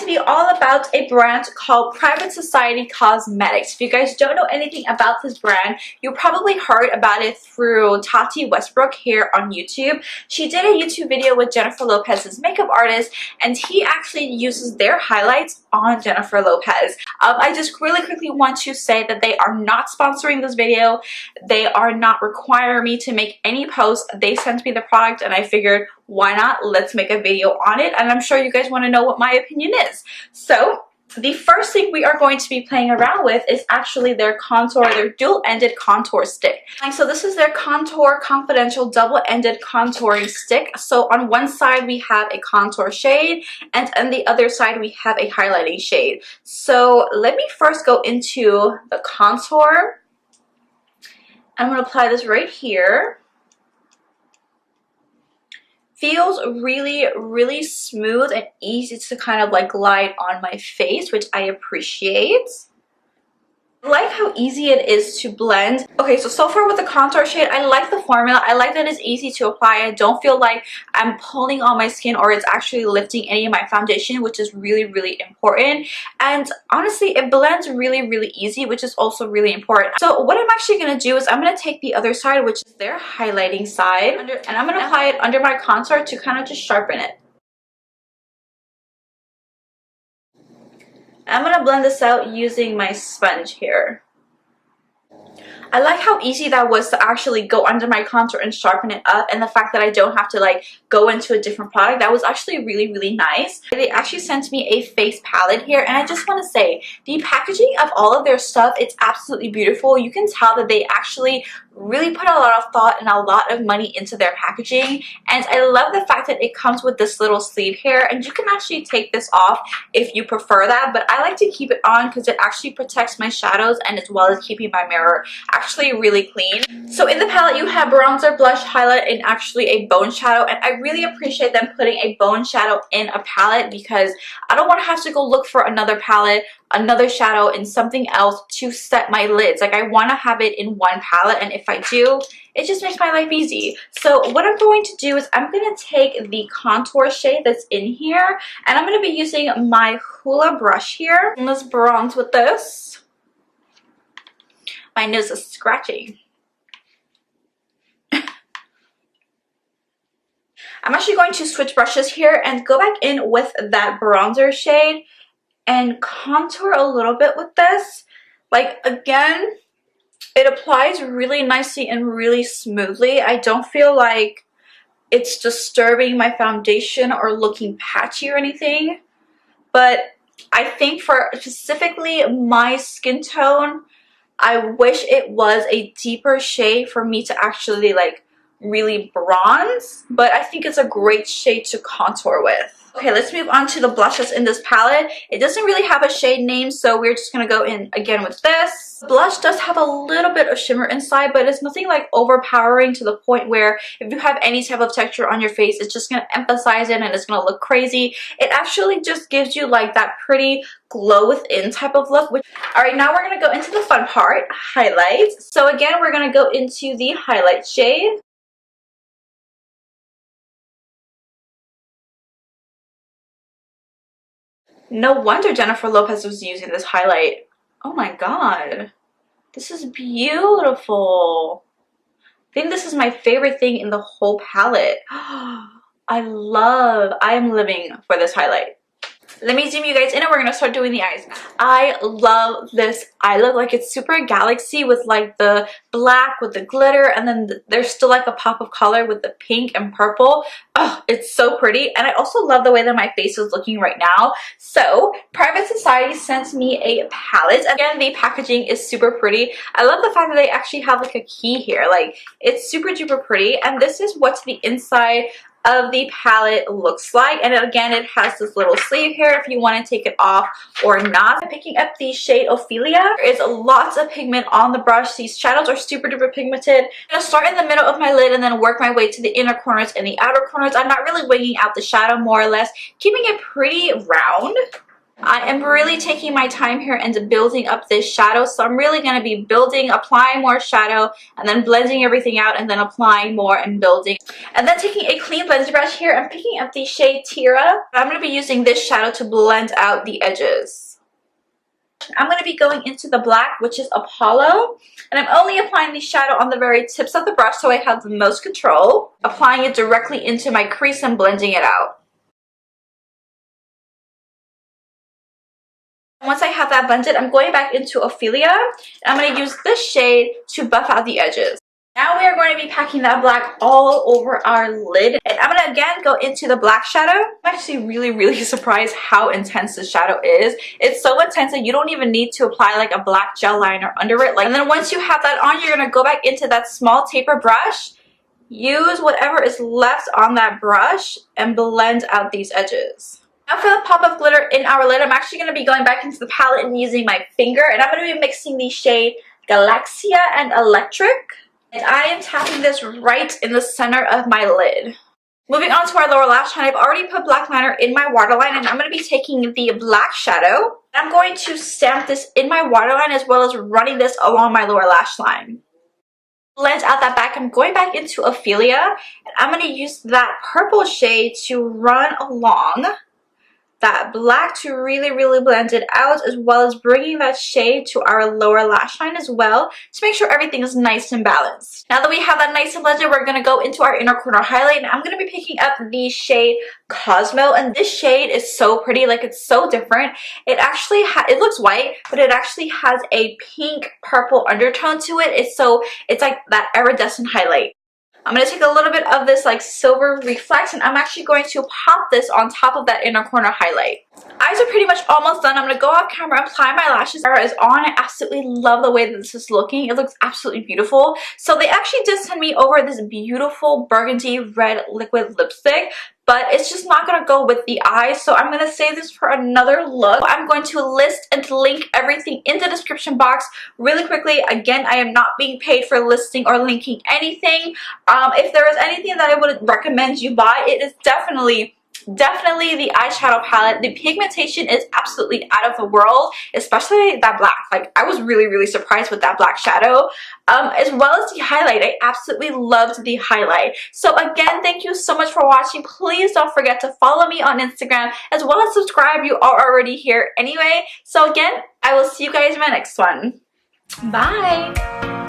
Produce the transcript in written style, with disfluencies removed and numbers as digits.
be all about a brand called Private Society Cosmetics. If you guys don't know anything about this brand, you probably heard about it through Tati Westbrook here on YouTube. She did a YouTube video with Jennifer Lopez's makeup artist, and he actually uses their highlights on Jennifer Lopez. I just really quickly want to say that they are not sponsoring this video. They are not requiring me to make any posts. They sent me the product and I figured, why not? Let's make a video on it, and I'm sure you guys want to know what my opinion is. So the first thing we are going to be playing around with is actually their dual-ended contour stick. And so this is their Contour Confidential double-ended contouring stick. So on one side we have a contour shade, and on the other side we have a highlighting shade. So let me first go into the contour. I'm going to apply this right here. Feels really smooth and easy to kind of like glide on my face, which I appreciate. I like how easy it is to blend. Okay, so far with the contour shade, I like the formula. I like that it's easy to apply. I don't feel like I'm pulling on my skin or it's actually lifting any of my foundation, which is really important. And honestly, it blends really easy, which is also really important. So what I'm actually going to do is I'm going to take the other side, which is their highlighting side, and I'm going to apply it under my contour to kind of just sharpen it. I'm going to blend this out using my sponge here. I like how easy that was to actually go under my contour and sharpen it up, and the fact that I don't have to like go into a different product. That was actually really nice. They actually sent me a face palette here, and I just want to say the packaging of all of their stuff, it's absolutely beautiful. You can tell that they actually really put a lot of thought and a lot of money into their packaging, and I love the fact that it comes with this little sleeve here, and you can actually take this off if you prefer that, but I like to keep it on because it actually protects my shadows and as well as keeping my mirror actually really clean. So in the palette you have bronzer, blush, highlight, and actually a bone shadow, and I really appreciate them putting a bone shadow in a palette because I don't want to have to go look for another palette, another shadow, and something else to set my lids. Like, I want to have it in one palette, and if I do, it just makes my life easy. So what I'm going to do is I'm going to take the contour shade that's in here, and I'm going to be using my Hoola brush here. And let's bronze with this. My nose is scratching. I'm actually going to switch brushes here and go back in with that bronzer shade and contour a little bit with this. Like, again, it applies really nicely and really smoothly. I don't feel like it's disturbing my foundation or looking patchy or anything. But I think for specifically my skin tone, I wish it was a deeper shade for me to actually like really bronze, but I think it's a great shade to contour with. Okay, let's move on to the blushes in this palette. It doesn't really have a shade name, so we're just going to go in again with this. Blush does have a little bit of shimmer inside, but it's nothing like overpowering to the point where if you have any type of texture on your face, it's just going to emphasize it and it's going to look crazy. It actually just gives you like that pretty glow within type of look. Alright, now we're going to go into the fun part, highlights. So again, we're going to go into the highlight shade. No wonder Jennifer Lopez was using this highlight. Oh my god. This is beautiful. I think this is my favorite thing in the whole palette. I am living for this highlight. Let me zoom you guys in and we're going to start doing the eyes. I love this eye look. Like, it's super galaxy with like the black with the glitter, and then there's still like a pop of color with the pink and purple. Oh, it's so pretty. And I also love the way that my face is looking right now. So Private Society sent me a palette. Again, the packaging is super pretty. I love the fact that they actually have like a key here. Like, it's super duper pretty. And this is what the inside of the palette looks like, and again, it has this little sleeve here if you want to take it off or not. I'm picking up the shade Ophelia. There is lots of pigment on the brush. These shadows are super duper pigmented. I'm going to start in the middle of my lid and then work my way to the inner corners and the outer corners. I'm not really winging out the shadow, more or less keeping it pretty round. I am really taking my time here and building up this shadow, so I'm really going to be building, applying more shadow, and then blending everything out, and then applying more and building. And then taking a clean blending brush here, I'm picking up the shade Tira. I'm going to be using this shadow to blend out the edges. I'm going to be going into the black, which is Apollo, and I'm only applying the shadow on the very tips of the brush so I have the most control, applying it directly into my crease and blending it out. Once I have that blended, I'm going back into Ophelia, and I'm going to use this shade to buff out the edges. Now we are going to be packing that black all over our lid, and I'm going to again go into the black shadow. I'm actually really surprised how intense the shadow is. It's so intense that you don't even need to apply like a black gel liner under it. And then once you have that on, you're going to go back into that small taper brush, use whatever is left on that brush, and blend out these edges. Now for the pop of glitter in our lid, I'm actually going to be going back into the palette and using my finger, and I'm going to be mixing the shade Galaxia and Electric. And I am tapping this right in the center of my lid. Moving on to our lower lash line, I've already put black liner in my waterline, and I'm going to be taking the black shadow. I'm going to stamp this in my waterline as well as running this along my lower lash line. Blend out that back. I'm going back into Ophelia, and I'm going to use that purple shade to run along that black to really blend it out, as well as bringing that shade to our lower lash line as well to make sure everything is nice and balanced. Now that we have that nice and blended, we're going to go into our inner corner highlight, and I'm going to be picking up the shade Cosmo, and this shade is so pretty. Like, it's so different. It actually it looks white, but it actually has a pink purple undertone to it. It's like that iridescent highlight. I'm going to take a little bit of this like silver reflex, and I'm actually going to pop this on top of that inner corner highlight. Eyes are pretty much almost done. I'm going to go off camera, apply my lashes. Mascara is on. I absolutely love the way that this is looking. It looks absolutely beautiful. So they actually did send me over this beautiful burgundy red liquid lipstick, but it's just not going to go with the eyes, so I'm going to save this for another look. I'm going to list and link everything in the description box really quickly. Again, I am not being paid for listing or linking anything. If there is anything that I would recommend you buy, it is definitely the eyeshadow palette. The pigmentation is absolutely out of the world, especially that black. Like, I was really surprised with that black shadow, as well as the highlight. I absolutely loved the highlight. So again, thank you so much for watching. Please don't forget to follow me on Instagram, as well as subscribe. You are already here anyway. So again, I will see you guys in my next one. Bye.